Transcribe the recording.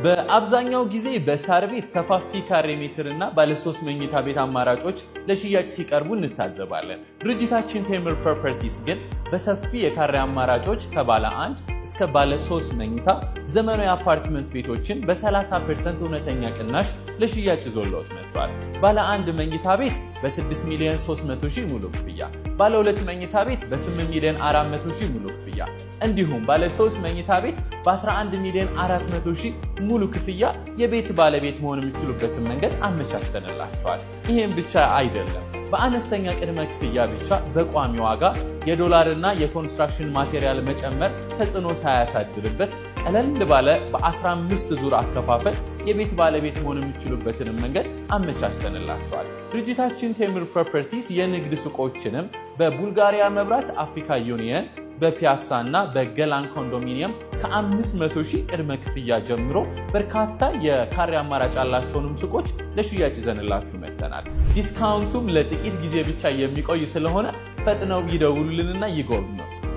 በአብዛኛው ጊዜ በሳር ቤት ሰፋፊ ካሬ ሜትር እና ባለ 3 መኝታ ቤት አማራጮች ለሽያጭ ሲቀርቡ እንታዘባለን። ድርጅታችን ቴምር ፕሮፐርቲስ ግን በሰፊ የካሬ አማራጮች ከባለ 1 እስከ ባለ 3 መኝታ ዘመናዊ አፓርትመንት ቤቶችን በ30% እውነተኛ ቅናሽ ለሽያጭ ይዞልዎት መጥቷል። ባለ 1 መኝታ ቤት በ6 ሚሊዮን 300 ሺህ ሙሉ ክፍያ፣ ባለ 2 መኝታ ቤት በ8 ሚሊዮን 400 ሺህ ሙሉ ክፍያ እንዲሁም ባለ 3 መኝታ ቤት በ11 ሚሊዮን 400 ሺህ ሙሉ ክፍያ የቤት ባለቤት መሆን የሚችሉበትን መንገድ አመቻችተንላቸዋል። ይሄም ብቻ አይደለም። በአነስተኛ ቅድመ ክፍያ ብቻ በቋሚ ዋጋ የዶላርና የኮንስትራክሽን ማቴሪያል መጨመር ተጽዕኖ ሳያሳድርበት ቀለል ባለ በ15 ዙር አከፋፈል የቤት ባለቤት መሆን የሚችሉበትን መንገድ አመቻችተንላቸዋል። ድርጅታችን ቴምር ፕሮፐርቲስ የንግድ ሱቆችንም በቡልጋሪያ መብራት፣ አፍሪካ ዩኒየን፣ በፒያሳ እና በገላን ኮንዶሚኒየም ከ500 ሺህ ቅድመ ክፍያ ጀምሮ በርካታ የካሬ አማራጭ ያላቸውንም ሱቆች ለሽያጭ ይዘንላችሁ መጥተናል። ዲስካውንቱም ለጥቂት ጊዜ ብቻ የሚቆይ ስለሆነ ፈጥነው ይደውሉልንና ይጎብኙ።